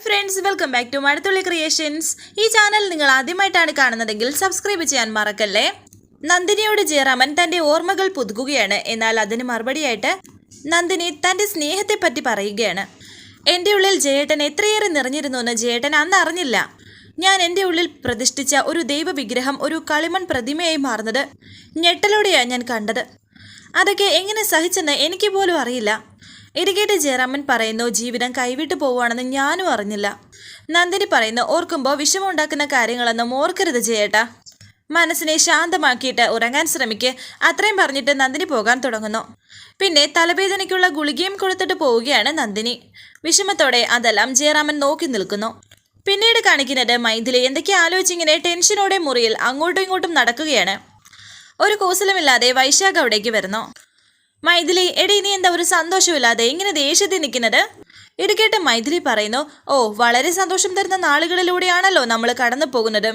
Friends, welcome back to Mazhathulli creations. ഈ channel നിങ്ങൾ ആദ്യമായിട്ടാണ് കാണുന്നതെങ്കിൽ സബ്സ്ക്രൈബ് ചെയ്യാൻ മറക്കല്ലേ. നന്ദിനിയോട് ജയറാമൻ തന്റെ ഓർമ്മകൾ പുതുക്കുകയാണ്. എന്നാൽ അതിന് മറുപടിയായിട്ട് നന്ദിനി തന്റെ സ്നേഹത്തെപ്പറ്റി പറയുകയാണ്. എൻ്റെ ഉള്ളിൽ ജയേട്ടൻ എത്രയേറെ നിറഞ്ഞിരുന്നു എന്ന് ജയേട്ടൻ അന്ന് അറിഞ്ഞില്ല. ഞാൻ എൻ്റെ ഉള്ളിൽ പ്രതിഷ്ഠിച്ച ഒരു ദൈവവിഗ്രഹം ഒരു കളിമൺ പ്രതിമയായി മാറുന്നത് ഞെട്ടലോടെയാണ് ഞാൻ കണ്ടത്. അതൊക്കെ എങ്ങനെ സഹിച്ചെന്ന് എനിക്ക് പോലും അറിയില്ല. ഇത് കേട്ട് ജയറാമൻ പറയുന്നു, ജീവിതം കൈവിട്ടു പോവുകയാണെന്ന് ഞാനും അറിഞ്ഞില്ല. നന്ദിനി പറയുന്നു, ഓർക്കുമ്പോൾ വിഷമമുണ്ടാക്കുന്ന കാര്യങ്ങളൊന്നും ഓർക്കരുത് ജയേട്ടാ. മനസ്സിനെ ശാന്തമാക്കിയിട്ട് ഉറങ്ങാൻ ശ്രമിക്ക്. അത്രയും പറഞ്ഞിട്ട് നന്ദിനി പോകാൻ തുടങ്ങുന്നു. പിന്നെ തലവേദനയ്ക്കുള്ള ഗുളികയും കൊടുത്തിട്ട് പോവുകയാണ് നന്ദിനി. വിഷമത്തോടെ അതെല്ലാം ജയറാമൻ നോക്കി നിൽക്കുന്നു. പിന്നീട് കാണിക്കുന്നത് മൈഥിലി എന്തൊക്കെ ആലോചിച്ചിങ്ങനെ ടെൻഷനോടെ മുറിയിൽ അങ്ങോട്ടും ഇങ്ങോട്ടും നടക്കുകയാണ്. ഒരു കൂസലുമില്ലാതെ വൈശാഖ് അവിടേക്ക് വരുന്നു. മൈഥിലി, എടി നീ എന്താ ഒരു സന്തോഷമില്ലാതെ ഇങ്ങനെ ദേഷ്യത്തിൽ നിൽക്കുന്നത്? ഇത് കേട്ട് മൈഥിലി പറയുന്നു, ഓ വളരെ സന്തോഷം തരുന്ന നാളുകളിലൂടെയാണല്ലോ നമ്മൾ കടന്നു പോകുന്നത്.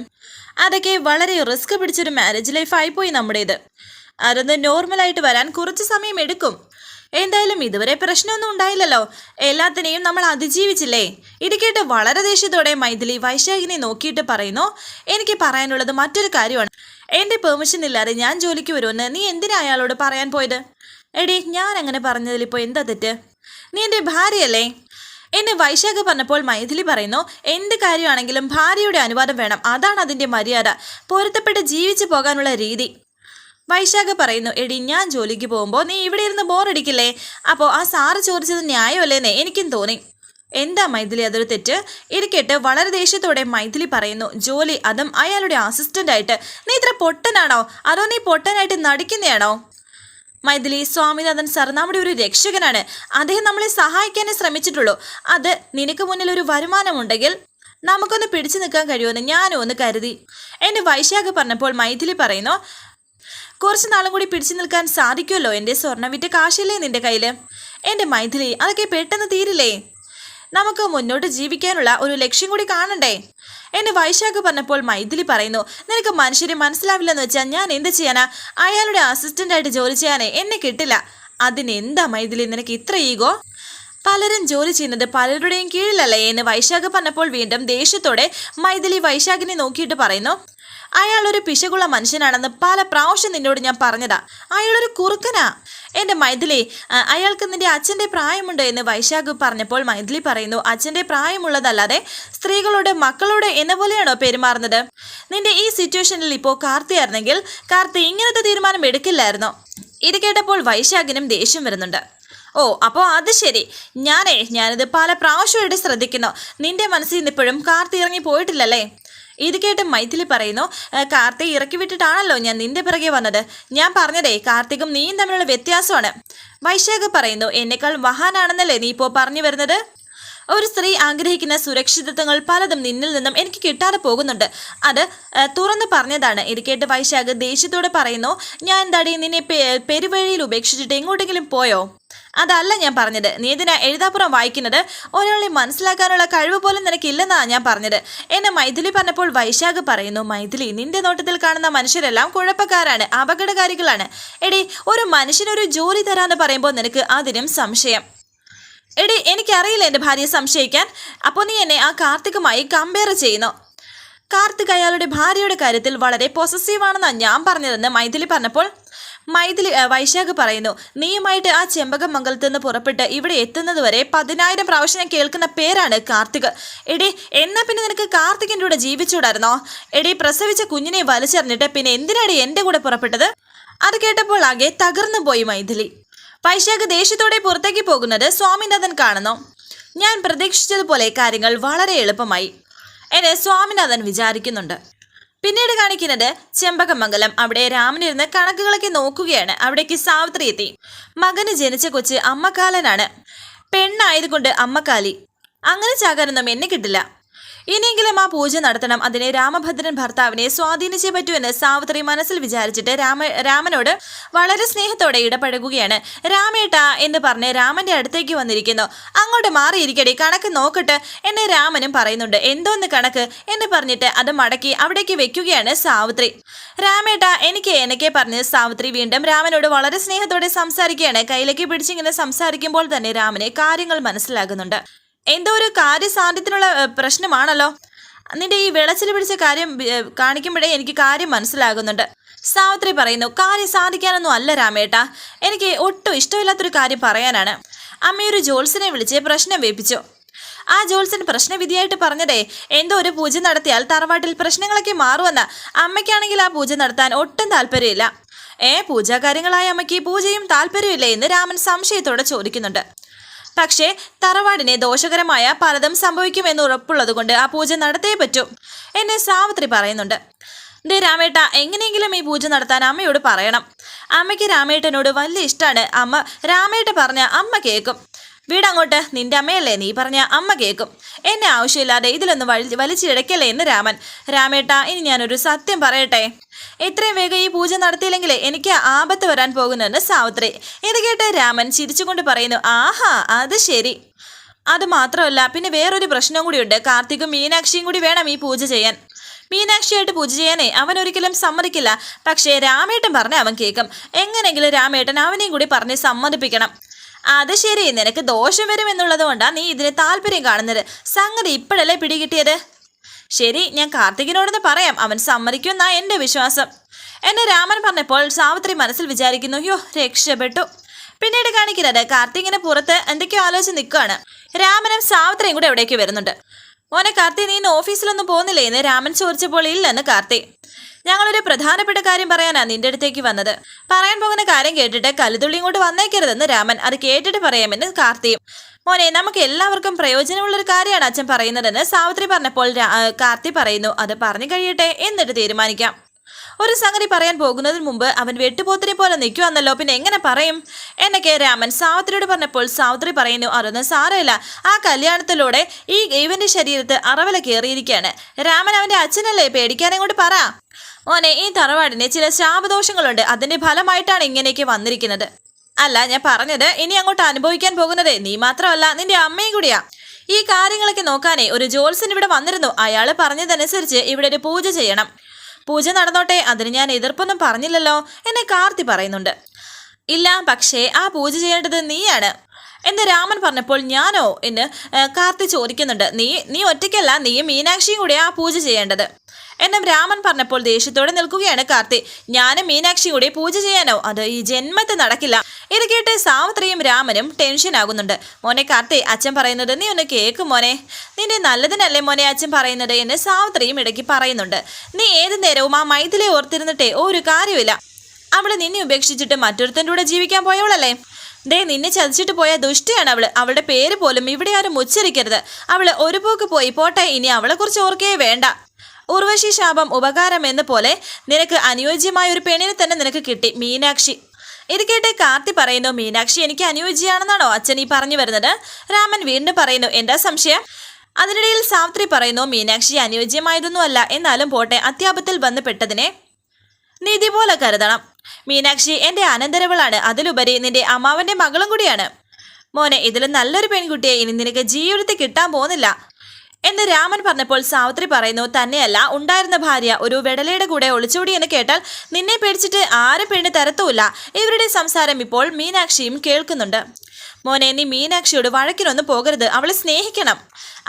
അതൊക്കെ വളരെ റിസ്ക് പിടിച്ചൊരു മാരേജ് ലൈഫായിപ്പോയി നമ്മുടേത്. അതൊന്ന് നോർമലായിട്ട് വരാൻ കുറച്ച് സമയം എടുക്കും. എന്തായാലും ഇതുവരെ പ്രശ്നമൊന്നും ഉണ്ടായില്ലല്ലോ. എല്ലാത്തിനെയും നമ്മൾ അതിജീവിച്ചില്ലേ? ഇത് കേട്ട് വളരെ ദേഷ്യത്തോടെ മൈഥിലി വൈശാഖിനെ നോക്കിയിട്ട് പറയുന്നു, എനിക്ക് പറയാനുള്ളത് മറ്റൊരു കാര്യമാണ്. എൻ്റെ പെർമിഷൻ ഇല്ലാതെ ഞാൻ ജോലിക്ക് വരുമെന്ന് നീ എന്തിനാ അയാളോട് പറയാൻ പോയത്? എടി, ഞാൻ അങ്ങനെ പറഞ്ഞതിൽ ഇപ്പോൾ എന്താ തെറ്റ്? നീ എൻ്റെ ഭാര്യയല്ലേ? എന്നെ വൈശാഖ് പറഞ്ഞപ്പോൾ മൈഥിലി പറയുന്നു, എന്ത് കാര്യമാണെങ്കിലും ഭാര്യയുടെ അനുവാദം വേണം. അതാണ് അതിൻ്റെ മര്യാദ, പൊരുത്തപ്പെട്ട് ജീവിച്ചു പോകാനുള്ള രീതി. വൈശാഖ് പറയുന്നു, എടി ഞാൻ ജോലിക്ക് പോകുമ്പോൾ നീ ഇവിടെ ഇരുന്ന് ബോറടിക്കില്ലേ? അപ്പോൾ ആ സാറ് ചോദിച്ചത് ന്യായമല്ലേന്നേ എനിക്കും തോന്നി. എന്താ മൈഥിലി അതൊരു തെറ്റ്? ഇരിക്കട്ട് വളരെ ദേഷ്യത്തോടെ മൈഥിലി പറയുന്നു, ജോലി, അതും അയാളുടെ അസിസ്റ്റൻ്റായിട്ട്. നീ ഇത്ര പൊട്ടനാണോ? അതോ നീ പൊട്ടനായിട്ട് നടിക്കുന്നതാണോ? മൈഥിലി, സ്വാമിനാഥൻ സാർ നമ്മുടെ ഒരു രക്ഷകനാണ്. അദ്ദേഹം നമ്മളെ സഹായിക്കാനേ ശ്രമിച്ചിട്ടുള്ളൂ. അത് നിനക്ക് മുന്നിൽ ഒരു വരുമാനമുണ്ടെങ്കിൽ നമുക്കൊന്ന് പിടിച്ചു നിൽക്കാൻ കഴിയുമെന്ന് ഞാനും ഒന്ന് കരുതി. എൻ്റെ വൈശാഖ് പറഞ്ഞപ്പോൾ മൈഥിലി പറയുന്നു, കുറച്ച് നാളും കൂടി പിടിച്ചു നിൽക്കാൻ സാധിക്കുമല്ലോ. എൻ്റെ സ്വർണ്ണം വിറ്റ് കാശില്ലേ നിൻ്റെ കയ്യിൽ? എൻ്റെ മൈഥിലി, അതൊക്കെ പെട്ടെന്ന് തീരില്ലേ? നമുക്ക് മുന്നോട്ട് ജീവിക്കാനുള്ള ഒരു ലക്ഷ്യം കൂടി കാണണ്ടേ? എന്നെ വൈശാഖ് പറഞ്ഞപ്പോൾ മൈഥിലി പറയുന്നു, നിനക്ക് മനുഷ്യരെ മനസ്സിലാവില്ലെന്ന് വെച്ചാൽ ഞാൻ എന്ത് ചെയ്യാനാ? അയാളുടെ അസിസ്റ്റൻ്റായിട്ട് ജോലി ചെയ്യാനേ എന്നെ കിട്ടില്ല. അതിനെന്താ മൈഥിലി നിനക്ക് ഇത്ര ഈഗോ? പലരും ജോലി ചെയ്യുന്നത് പലരുടെയും കീഴിലല്ലേ എന്ന് വൈശാഖ് പറഞ്ഞപ്പോൾ വീണ്ടും ദേഷ്യത്തോടെ മൈഥിലി വൈശാഖിനെ നോക്കിയിട്ട് പറയുന്നു, അയാളൊരു പിശകുള്ള മനുഷ്യനാണെന്ന് പല പ്രാവശ്യം നിന്നോട് ഞാൻ പറഞ്ഞതാ. അയാളൊരു കുറുക്കനാ. എൻ്റെ മൈഥിലി, അയാൾക്ക് നിൻ്റെ അച്ഛൻ്റെ പ്രായമുണ്ട് എന്ന് വൈശാഖ് പറഞ്ഞപ്പോൾ മൈഥിലി പറയുന്നു, അച്ഛൻ്റെ പ്രായമുള്ളതല്ലാതെ സ്ത്രീകളോട് മക്കളോട് എന്ന പോലെയാണോ പെരുമാറുന്നത്? നിന്റെ ഈ സിറ്റുവേഷനിൽ ഇപ്പോൾ കാർത്തിയായിരുന്നെങ്കിൽ കാർത്തി ഇങ്ങനത്തെ തീരുമാനം എടുക്കില്ലായിരുന്നോ? ഇത് കേട്ടപ്പോൾ വൈശാഖിനും ദേഷ്യം വരുന്നുണ്ട്. ഓ, അപ്പോൾ അത് ശരി. ഞാനിത് പല പ്രാവശ്യമായിട്ട് ശ്രദ്ധിക്കുന്നു. നിന്റെ മനസ്സിൽ നിന്ന് ഇപ്പോഴും കാർത്തി ഇറങ്ങി പോയിട്ടില്ലല്ലേ? ഇത് കേട്ട് മൈഥിലി പറയുന്നു, കാർത്തിക് ഇറക്കി വിട്ടിട്ടാണല്ലോ ഞാൻ നിന്റെ പിറകെ വന്നത്. ഞാൻ പറഞ്ഞതേ കാർത്തികും നീയും തമ്മിലുള്ള വ്യത്യാസമാണ്. വൈശാഖ് പറയുന്നു, എന്നെക്കാൾ മഹാനാണെന്നല്ലേ നീ ഇപ്പോൾ പറഞ്ഞു വരുന്നത്? ഒരു സ്ത്രീ ആഗ്രഹിക്കുന്ന സുരക്ഷിതത്വങ്ങൾ പലതും നിന്നിൽ നിന്നും എനിക്ക് കിട്ടാതെ പോകുന്നുണ്ട്. അത് തുറന്നു പറഞ്ഞതാണ്. ഇത് കേട്ട് വൈശാഖ് ദേഷ്യത്തോടെ പറയുന്നു, ഞാൻ എന്താടി നിന്നെ പെരുവഴിയിൽ ഉപേക്ഷിച്ചിട്ട് എങ്ങോട്ടെങ്കിലും പോയോ? അതല്ല ഞാൻ പറഞ്ഞത്. നീ ഇതിനാ എഴുതാപ്പുറം വായിക്കുന്നത്? ഒരാളെ മനസ്സിലാക്കാനുള്ള കഴിവ് പോലും നിനക്കില്ലെന്നാണ് ഞാൻ പറഞ്ഞത് എന്നെ മൈഥിലി പറഞ്ഞപ്പോൾ വൈശാഖ് പറയുന്നു, മൈഥിലി, നിന്റെ നോട്ടത്തിൽ കാണുന്ന മനുഷ്യരെല്ലാം കുഴപ്പക്കാരാണ്, അപകടകാരികളാണ്. എടി, ഒരു മനുഷ്യനൊരു ജോലി തരാമെന്ന് പറയുമ്പോൾ നിനക്ക് അതിനും സംശയം. എടി, എനിക്കറിയില്ല എൻ്റെ ഭാര്യയെ സംശയിക്കാൻ. അപ്പോൾ നീ എന്നെ ആ കാർത്തികുമായി കമ്പയർ ചെയ്യുന്നു. കാർത്തിക് അയാളുടെ ഭാര്യയുടെ കാര്യത്തിൽ വളരെ പൊസസീവാണെന്നാണ് ഞാൻ പറഞ്ഞതെന്ന് മൈഥിലി പറഞ്ഞപ്പോൾ വൈശാഖ് പറയുന്നു, നീയുമായിട്ട് ആ ചെമ്പകമംഗലത്ത് നിന്ന് പുറപ്പെട്ട് ഇവിടെ എത്തുന്നത് വരെ 10,000 പ്രാവശ്യം ഞാൻ കേൾക്കുന്ന പേരാണ് കാർത്തിക്. എടി, എന്നാ പിന്നെ നിനക്ക് കാർത്തികിൻ്റെ കൂടെ ജീവിച്ചൂടായിരുന്നോ? എടി, പ്രസവിച്ച കുഞ്ഞിനെ വലിച്ചെറിഞ്ഞിട്ട് പിന്നെ എന്തിനാണ് എൻ്റെ കൂടെ പുറപ്പെട്ടത്? അത് കേട്ടപ്പോൾ ആകെ തകർന്നു പോയി മൈഥിലി. വൈശാഖ് ദേഷ്യത്തോടെ പുറത്തേക്ക് പോകുന്നത് സ്വാമിനാഥൻ കാണുന്നു. ഞാൻ പ്രതീക്ഷിച്ചതുപോലെ കാര്യങ്ങൾ വളരെ എളുപ്പമായി എന്നെ സ്വാമിനാഥൻ വിചാരിക്കുന്നുണ്ട്. പിന്നീട് കാണിക്കുന്നത് ചെമ്പകമംഗലം. അവിടെ രാമനിരുന്ന് കണക്കുകളൊക്കെ നോക്കുകയാണ്. അവിടേക്ക് സാവിത്രി എത്തി. മകന് ജനിച്ച കൊച്ച് അമ്മക്കാലനാണ്. പെണ്ണായതുകൊണ്ട് അമ്മക്കാലി. അങ്ങനെ ചാകാനൊന്നും എന്നെ കിട്ടില്ല. ഇനിയെങ്കിലും ആ പൂജ നടത്തണം. അതിനെ രാമഭദ്രൻ ഭർത്താവിനെ സ്വാധീനിച്ചേ പറ്റൂ എന്ന് സാവിത്രി മനസ്സിൽ വിചാരിച്ചിട്ട് രാമനോട് വളരെ സ്നേഹത്തോടെ ഇടപഴകുകയാണ്. രാമേട്ടാ എന്ന് പറഞ്ഞ് രാമന്റെ അടുത്തേക്ക് വന്നിരിക്കുന്നു. അങ്ങോട്ട് മാറിയിരിക്കടി, കണക്ക് നോക്കട്ടെ എന്ന് രാമനും പറയുന്നുണ്ട്. എന്തോന്ന് കണക്ക് എന്ന് പറഞ്ഞിട്ട് അത് മടക്കി അവിടേക്ക് വെക്കുകയാണ് സാവിത്രി. രാമേട്ടാ എനിക്ക് പറഞ്ഞ് സാവിത്രി വീണ്ടും രാമനോട് വളരെ സ്നേഹത്തോടെ സംസാരിക്കുകയാണ്. കയ്യിലേക്ക് പിടിച്ചിങ്ങനെ സംസാരിക്കുമ്പോൾ തന്നെ രാമന് കാര്യങ്ങൾ മനസ്സിലാകുന്നുണ്ട്. എന്തോ ഒരു കാര്യസാധ്യത്തിനുള്ള പ്രശ്നമാണല്ലോ. നിന്റെ ഈ വിളച്ചിൽ പിടിച്ച കാര്യം കാണിക്കുമ്പോഴേ എനിക്ക് കാര്യം മനസ്സിലാകുന്നുണ്ട്. സാവിത്രി പറയുന്നു, കാര്യം സാധിക്കാനൊന്നും അല്ല രാമേട്ട, എനിക്ക് ഒട്ടും ഇഷ്ടമില്ലാത്തൊരു കാര്യം പറയാനാണ്. അമ്മയൊരു ജോത്സ്യനെ വിളിച്ച് പ്രശ്നം വേപ്പിച്ചു. ആ ജോത്സ്യൻ പ്രശ്നവിധിയായിട്ട് പറഞ്ഞതേ എന്തോ ഒരു പൂജ നടത്തിയാൽ തറവാട്ടിൽ പ്രശ്നങ്ങളൊക്കെ മാറുമെന്ന. അമ്മയ്ക്കാണെങ്കിൽ ആ പൂജ നടത്താൻ ഒട്ടും താല്പര്യമില്ല. പൂജാകാര്യങ്ങളായ അമ്മയ്ക്ക് പൂജയും താല്പര്യമില്ലേ എന്ന് രാമൻ സംശയത്തോടെ ചോദിക്കുന്നുണ്ട്. പക്ഷേ തറവാടിനെ ദോഷകരമായ പലതും സംഭവിക്കുമെന്ന് ഉറപ്പുള്ളത് കൊണ്ട് ആ പൂജ നടത്തിയേ പറ്റൂ എന്നെ സാവിത്രി പറയുന്നുണ്ട്. ദേ രാമേട്ട, എങ്ങനെയെങ്കിലും ഈ പൂജ നടത്താൻ അമ്മയോട് പറയണം. അമ്മയ്ക്ക് രാമേട്ടനോട് വലിയ ഇഷ്ടമാണ്. അമ്മ രാമേട്ട പറഞ്ഞ അമ്മ കേൾക്കും. വീടങ്ങോട്ട്, നിന്റെ അമ്മയല്ലേ, നീ പറഞ്ഞ അമ്മ കേൾക്കും. എന്നെ ആവശ്യമില്ലാതെ ഇതിലൊന്നും വലിച്ചിടയ്ക്കല്ലേ എന്ന് രാമൻ. രാമേട്ട, ഇനി ഞാനൊരു സത്യം പറയട്ടെ, എത്രയും വേഗം ഈ പൂജ നടത്തിയില്ലെങ്കിൽ എനിക്ക് ആപത്ത് വരാൻ പോകുന്നെന്ന് സാവിത്രി. ഇത് കേട്ട് രാമൻ ചിരിച്ചുകൊണ്ട് പറയുന്നു, ആഹാ, അത് ശരി. അത് മാത്രമല്ല, പിന്നെ വേറൊരു പ്രശ്നവും കൂടിയുണ്ട്. കാർത്തികും മീനാക്ഷിയും കൂടി വേണം ഈ പൂജ ചെയ്യാൻ. മീനാക്ഷിയായിട്ട് പൂജ ചെയ്യാനേ അവൻ ഒരിക്കലും സമ്മതിക്കില്ല. പക്ഷേ രാമേട്ടൻ പറഞ്ഞ് അവൻ കേൾക്കും. എങ്ങനെയെങ്കിലും രാമേട്ടൻ അവനെയും കൂടി പറഞ്ഞ് സമ്മതിപ്പിക്കണം. അത് ശരി, നിനക്ക് ദോഷം വരുമെന്നുള്ളത് കൊണ്ടാണ് നീ ഇതിന് താല്പര്യം കാണുന്നത്. സംഗതി ഇപ്പോഴല്ലേ പിടികിട്ടിയത്. ശരി, ഞാൻ കാർത്തികിനോടൊന്ന് പറയാം, അവൻ സമ്മതിക്കുമെന്നാ എൻ്റെ വിശ്വാസം എന്നെ രാമൻ പറഞ്ഞപ്പോൾ സാവിത്രി മനസ്സിൽ വിചാരിക്കുന്നു, യോ രക്ഷപ്പെട്ടു. പിന്നീട് കാണിക്കുന്നത് കാർത്തികിന് പുറത്ത് എന്തൊക്കെയോ ആലോചിച്ച് നിൽക്കുകയാണ്. രാമനും സാവിത്രിയും കൂടെ എവിടേക്ക് വരുന്നുണ്ട്. മോനെ കാർത്തി, നീ ഇന്ന് ഓഫീസിലൊന്നും പോകുന്നില്ലേ എന്ന് രാമൻ ചോദിച്ചപ്പോൾ ഇല്ലെന്ന് കാർത്തി. ഞങ്ങളൊരു പ്രധാനപ്പെട്ട കാര്യം പറയാനാ നിന്റെ അടുത്തേക്ക് വന്നത്. പറയാൻ പോകുന്ന കാര്യം കേട്ടിട്ട് കലുതുള്ളി ഇങ്ങോട്ട് വന്നേക്കരുതെന്ന് രാമൻ. അത് കേട്ടിട്ട് പറയാമെന്ന് കാർത്തിയും. മോനെ, നമുക്ക് എല്ലാവർക്കും പ്രയോജനമുള്ളൊരു കാര്യമാണ് അച്ഛൻ പറയുന്നതെന്ന് സാവിത്രി പറഞ്ഞപ്പോൾ കാർത്തി പറയുന്നു, അത് പറഞ്ഞു കഴിയട്ടെ, എന്നിട്ട് തീരുമാനിക്കാം. ഒരു സംഗതി പറയാൻ പോകുന്നതിന് മുമ്പ് അവൻ വെട്ടുപോത്തിനെ പോലെ നിൽക്കുവന്നല്ലോ, പിന്നെ എങ്ങനെ പറയും എന്നൊക്കെ രാമൻ സാവിത്രിയോട് പറഞ്ഞപ്പോൾ സാവിത്രി പറയുന്നു, അതൊന്നും സാരമില്ല. ആ കല്യാണത്തിലൂടെ ഇവന്റെ ശരീരത്ത് അറവല കയറിയിരിക്കുകയാണ്. രാമൻ അവന്റെ അച്ഛനല്ലേ, പേടിക്കാനെങ്ങോട്ട് പറ. മോനെ, ഈ തറവാടിന് ചില ശാപദോഷങ്ങളുണ്ട്. അതിന്റെ ഫലമായിട്ടാണ് ഇങ്ങനെയൊക്കെ വന്നിരിക്കുന്നത്. അല്ല, ഞാൻ പറഞ്ഞത് ഇനി അങ്ങോട്ട് അനുഭവിക്കാൻ പോകുന്നത് നീ മാത്രമല്ല, നിന്റെ അമ്മയും കൂടിയാ. ഈ കാര്യങ്ങളൊക്കെ നോക്കാനേ ഒരു ജോത്സ്യൻ ഇവിടെ വന്നിരുന്നു. അയാൾ പറഞ്ഞതനുസരിച്ച് ഇവിടെ ഒരു പൂജ ചെയ്യണം. പൂജ നടന്നോട്ടെ, അതിന് ഞാൻ എതിർപ്പൊന്നും പറഞ്ഞില്ലല്ലോ എന്നെ കാർത്തി പറയുന്നുണ്ട്. ഇല്ല, പക്ഷേ ആ പൂജ ചെയ്യേണ്ടത് നീയാണ് എന്ന് രാമൻ പറഞ്ഞപ്പോൾ ഞാനോ എന്ന് കാർത്തി ചോദിക്കുന്നുണ്ട്. നീ ഒറ്റയ്ക്കല്ല, നീയും മീനാക്ഷിയും കൂടെ ആ പൂജ ചെയ്യേണ്ടത് എന്നും രാമൻ പറഞ്ഞപ്പോൾ ദേഷ്യത്തോടെ നിൽക്കുകയാണ് കാർത്തി. ഞാനും മീനാക്ഷിയും കൂടി പൂജ ചെയ്യാനോ? അത് ഈ ജന്മത്തിൽ നടക്കില്ല. ഇത് കേട്ട് സാവിത്രിയും രാമനും ടെൻഷൻ ആകുന്നുണ്ട്. മോനെ കാർത്തി, അച്ഛൻ പറയുന്നത് നീ ഒന്ന് കേൾക്കും മോനെ. നിന്റെ നല്ലതിനല്ലേ മോനെ അച്ഛൻ പറയുന്നത് എന്ന് സാവിത്രിയും ഇടയ്ക്ക് പറയുന്നുണ്ട്. നീ ഏത് നേരവും ആ മൈഥിലെ ഓർത്തിരുന്നിട്ടേ ഒരു കാര്യമില്ല. അവള് നിന്നെ ഉപേക്ഷിച്ചിട്ട് മറ്റൊരുത്തൻ്റെ കൂടെ ജീവിക്കാൻ പോയവളല്ലേ. ദേ, നിന്നെ ചതിച്ചിട്ട് പോയ ദുഷ്ടയാണ് അവള്. അവളുടെ പേര് പോലും ഇവിടെ ആരും ഉച്ചരിക്കരുത്. അവള് ഒരു പോക്ക് പോയി പോട്ടെ, ഇനി അവളെക്കുറിച്ച് ഓർക്കേ വേണ്ട. ഉർവശി ശാപം ഉപകാരം എന്ന പോലെ നിനക്ക് അനുയോജ്യമായ ഒരു പെണ്ണിനെ തന്നെ നിനക്ക് കിട്ടി, മീനാക്ഷി. ഇത് കേട്ട് കാർത്തി പറയുന്നു, മീനാക്ഷി എനിക്ക് അനുയോജ്യമാണെന്നാണോ അച്ഛൻ ഈ പറഞ്ഞു വരുന്നത്? രാമൻ വീണ്ടും പറയുന്നു, എന്താ സംശയം? അതിനിടയിൽ സാവിത്രി പറയുന്നു, മീനാക്ഷി അനുയോജ്യമായതൊന്നുമല്ല, എന്നാലും പോട്ടെ, അത്യാപത്തിൽ വന്ന് പെട്ടതിനെ നിധി പോലെ കരുതണം. മീനാക്ഷി എൻ്റെ അനന്തരവളാണ്. അതിലുപരി നിന്റെ അമ്മാവന്റെ മകളും കൂടിയാണ്. മോനെ, ഇതിലും നല്ലൊരു പെൺകുട്ടിയെ ഇനി നിനക്ക് ജീവിതത്തിൽ കിട്ടാൻ പോകുന്നില്ല എന്ന് രാമൻ പറഞ്ഞപ്പോൾ സാവിത്രി പറയുന്നു, തന്നെയല്ല, ഉണ്ടായിരുന്ന ഭാര്യ ഒരു വെടലയുടെ കൂടെ ഒളിച്ചോടി എന്ന് കേട്ടാൽ നിന്നെ പേടിച്ചിട്ട് ആരും പെണ്ണ് തരത്തുമില്ല. ഇവരുടെ സംസാരം ഇപ്പോൾ മീനാക്ഷിയും കേൾക്കുന്നുണ്ട്. മോനെ, നീ മീനാക്ഷിയോട് വഴക്കിനൊന്നും പോകരുത്. അവളെ സ്നേഹിക്കണം.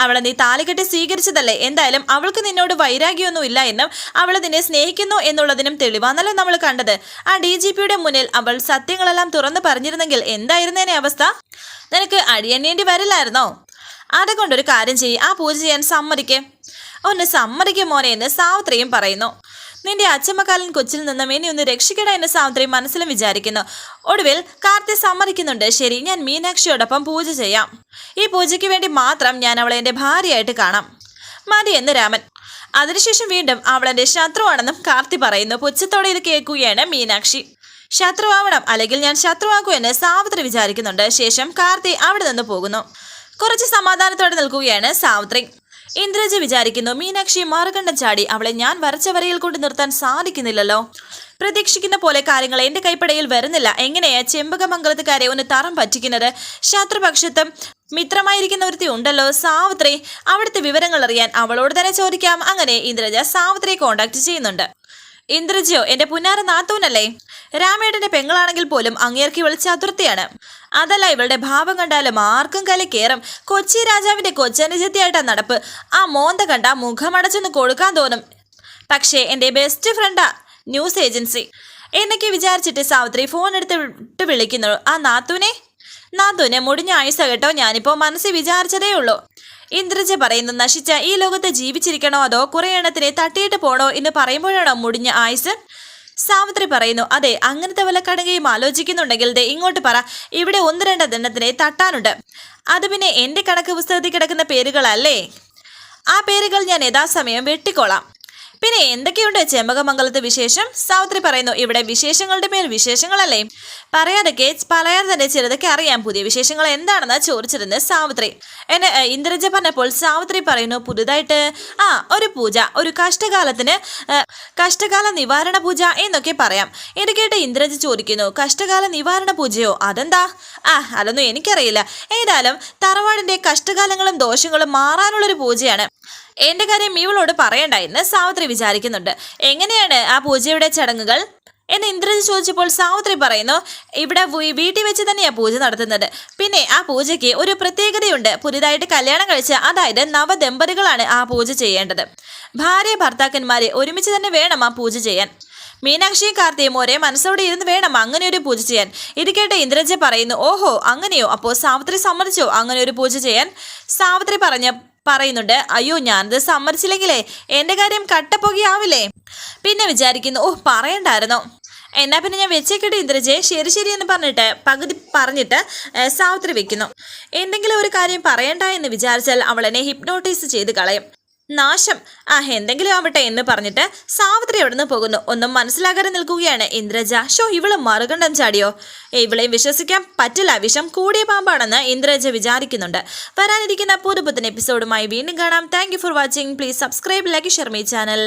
അവളെ നീ താലികെട്ടി സ്വീകരിച്ചതല്ലേ. എന്തായാലും അവൾക്ക് നിന്നോട് വൈരാഗ്യമൊന്നും ഇല്ല എന്നും അവൾ നിന്നെ സ്നേഹിക്കുന്നു എന്നുള്ളതിനും തെളിവാണല്ലോ നമ്മൾ കണ്ടത്. ആ DGPയുടെ മുന്നിൽ അവൾ സത്യങ്ങളെല്ലാം തുറന്നു പറഞ്ഞിരുന്നെങ്കിൽ എന്തായിരുന്നേനെ അവസ്ഥ? നിനക്ക് അടിയണ്ണേണ്ടി വരില്ലായിരുന്നോ? അതുകൊണ്ടൊരു കാര്യം ചെയ്യ്, ആ പൂജ ചെയ്യാൻ സമ്മതിക്കേ. ഒന്ന് സമ്മതിക്കും മോനെ എന്ന് സാവിത്രിയും പറയുന്നു. നിന്റെ അച്ചമ്മക്കാലൻ കൊച്ചിൽ നിന്നും ഇനി ഒന്ന് രക്ഷിക്കട എന്ന് സാവിത്രി മനസ്സിലും വിചാരിക്കുന്നു. ഒടുവിൽ കാർത്തി സമ്മതിക്കുന്നുണ്ട്. ശരി, ഞാൻ മീനാക്ഷിയോടൊപ്പം പൂജ ചെയ്യാം. ഈ പൂജയ്ക്ക് വേണ്ടി മാത്രം ഞാൻ അവളെ എൻ്റെ ഭാര്യയായിട്ട് കാണാം. മതി എന്ന് രാമൻ. അതിനുശേഷം വീണ്ടും അവളെൻ്റെ ശത്രുവാണെന്നും കാർത്തി പറയുന്നു. പുച്ഛത്തോടെ ഇത് കേൾക്കുകയാണ് മീനാക്ഷി. ശത്രുവാവണം, അല്ലെങ്കിൽ ഞാൻ ശത്രുവാക്കൂ എന്ന് സാവിത്രി വിചാരിക്കുന്നുണ്ട്. ശേഷം കാർത്തി അവിടെ നിന്ന് പോകുന്നു. കുറച്ച് സമാധാനത്തോടെ നിൽക്കുകയാണ് സാവിത്രി. ഇന്ദ്രജി വിചാരിക്കുന്നു, മീനാക്ഷി മറുകണ്ഠം ചാടി. അവളെ ഞാൻ വരച്ച വരയിൽ കൊണ്ട് നിർത്താൻ സാധിക്കുന്നില്ലല്ലോ. പ്രതീക്ഷിക്കുന്ന പോലെ കാര്യങ്ങൾ എൻ്റെ കൈപ്പടയിൽ വരുന്നില്ല. എങ്ങനെയാ ചെമ്പകമംഗലത്തുകാരെ ഒന്ന് തറം പറ്റിക്കുന്നത്? ശത്രുപക്ഷത്തും മിത്രമായിരിക്കുന്ന ഒരുത്തി ഉണ്ടല്ലോ, സാവിത്രി. അവിടുത്തെ വിവരങ്ങൾ അറിയാൻ അവളോട് തന്നെ ചോദിക്കാം. അങ്ങനെ ഇന്ദ്രജ സാവിത്രിയെ കോണ്ടാക്ട് ചെയ്യുന്നുണ്ട്. ഇന്ദ്രജിയോ എന്റെ പുന്നാര നാത്തൂനല്ലേ? രാമേട്ടന്റെ പെങ്ങളാണെങ്കിൽ പോലും അങ്ങേർക്ക് ഇവൾ ചതുർത്ഥിയാണ്. അതല്ല, ഇവളുടെ ഭാവം കണ്ടാലും ആർക്കും കലി കയറും. കൊച്ചി രാജാവിന്റെ കൊച്ചനുജത്തിയായിട്ടാ നടപ്പ്. ആ മോന്ത കണ്ട മുഖമടച്ചൊന്ന് കൊടുക്കാൻ തോന്നും. പക്ഷേ എന്റെ ബെസ്റ്റ് ഫ്രണ്ടാ ന്യൂസ് ഏജൻസി എന്നൊക്കെ വിചാരിച്ചിട്ട് സാവിത്രി ഫോൺ എടുത്ത് വിളിക്കുന്നു. ആ നാത്തൂനെ മുടിഞ്ഞ ആയുസ കേട്ടോ, ഞാനിപ്പോ മനസ്സിൽ വിചാരിച്ചതേ ഉള്ളൂ. ഇന്ദ്രജ പറയുന്നു, നശിച്ച ഈ ലോകത്ത് ജീവിച്ചിരിക്കണോ അതോ കുറെ എണ്ണത്തിനെ തട്ടിയിട്ട് പോണോ എന്ന് പറയുമ്പോഴാണോ മുടിഞ്ഞ ആയുസ്? സാവിത്രി പറയുന്നു, അതെ, അങ്ങനത്തെ വല്ല കടുകയും ആലോചിക്കുന്നുണ്ടെങ്കിൽ ദേ ഇങ്ങോട്ട് പറ, ഇവിടെ 1-2 എണ്ണത്തിനെ തട്ടാനുണ്ട്. അത് പിന്നെ എന്റെ കണക്ക് പുസ്തകത്തിൽ കിടക്കുന്ന പേരുകളല്ലേ, ആ പേരുകൾ ഞാൻ യഥാസമയം വെട്ടിക്കോളാം. പിന്നെ എന്തൊക്കെയുണ്ട് ചെമ്പകമംഗലത്ത് വിശേഷം? സാവിത്രി പറയുന്നു, ഇവിടെ വിശേഷങ്ങളുടെ മേൽ വിശേഷങ്ങളല്ലേ, പറയാതെ തന്നെ ചിലതൊക്കെ അറിയാം. പുതിയ വിശേഷങ്ങൾ എന്താണെന്ന് ചോദിച്ചിരുന്നു സാവിത്രി. എന്നെ ഇന്ദ്രജ പറഞ്ഞപ്പോൾ സാവിത്രി പറയുന്നു, പുതുതായിട്ട് ഒരു പൂജ, ഒരു കഷ്ടകാല നിവാരണ പൂജ എന്നൊക്കെ പറയാം. ഇത് കേട്ട് ഇന്ദ്രജ ചോദിക്കുന്നു, കഷ്ടകാല നിവാരണ പൂജയോ? അതെന്താ? അതൊന്നും എനിക്കറിയില്ല. ഏതായാലും തറവാടിന്റെ കഷ്ടകാലങ്ങളും ദോഷങ്ങളും മാറാനുള്ളൊരു പൂജയാണ്. എന്റെ കാര്യം ഇവളോട് പറയണ്ടായെന്ന് സാവിത്രി വിചാരിക്കുന്നുണ്ട്. എങ്ങനെയാണ് ആ പൂജയുടെ ചടങ്ങുകൾ എന്ന് ഇന്ദ്രജ ചോദിച്ചപ്പോൾ സാവിത്രി പറയുന്നു, ഇവിടെ വീട്ടിൽ വെച്ച് തന്നെയാ പൂജ നടത്തുന്നത്. പിന്നെ ആ പൂജയ്ക്ക് ഒരു പ്രത്യേകതയുണ്ട്. പുതിയതായിട്ട് കല്യാണം കഴിച്ച, അതായത് നവദമ്പതികളാണ് ആ പൂജ ചെയ്യേണ്ടത്. ഭാര്യ ഭർത്താക്കന്മാരെ ഒരുമിച്ച് തന്നെ വേണം ആ പൂജ ചെയ്യാൻ. മീനാക്ഷിയും കാർത്തിയും ഒരേ മനസ്സോടെ ഇരുന്ന് വേണം അങ്ങനെ ഒരു പൂജ ചെയ്യാൻ. ഇത് കേട്ട് ഇന്ദ്രജ പറയുന്നു, ഓഹോ അങ്ങനെയോ, അപ്പോൾ സാവിത്രി സമ്മതിച്ചോ അങ്ങനെ ഒരു പൂജ ചെയ്യാൻ? സാവിത്രി പറയുന്നുണ്ട്, അയ്യോ ഞാനത് സമ്മതിച്ചില്ലെങ്കിലേ എന്റെ കാര്യം കട്ടപ്പൊകിയാവില്ലേ. പിന്നെ വിചാരിക്കുന്നു, പറയണ്ടായിരുന്നോ, എന്നാ പിന്നെ ഞാൻ വെച്ചേക്കട്ടെ ഇന്ദ്രജയെ, ശരി എന്ന് പകുതി പറഞ്ഞിട്ട് സാവിത്രി വെക്കുന്നു. എന്തെങ്കിലും ഒരു കാര്യം പറയണ്ട എന്ന് വിചാരിച്ചാൽ അവൾ എന്നെ ഹിപ്നോട്ടൈസ് ചെയ്ത് കളയും. നാശം, എന്തെങ്കിലും ആവട്ടെ എന്ന് പറഞ്ഞിട്ട് സാവിത്രി അവിടെ നിന്ന് പോകുന്നു. ഒന്നും മനസ്സിലാകാതെ നിൽക്കുകയാണ് ഇന്ദ്രജ. ഇവള് മറുകണ്ഠം ചാടിയോ? ഇവളെയും വിശ്വസിക്കാൻ പറ്റില്ല, വിഷം കൂടിയ പാമ്പാണെന്ന് ഇന്ദ്രജ വിചാരിക്കുന്നുണ്ട്. വരാനിരിക്കുന്ന പുതുപുത്തൻ എപ്പിസോഡുമായി വീണ്ടും കാണാം. Thank you for watching. Please subscribe, like, share my channel.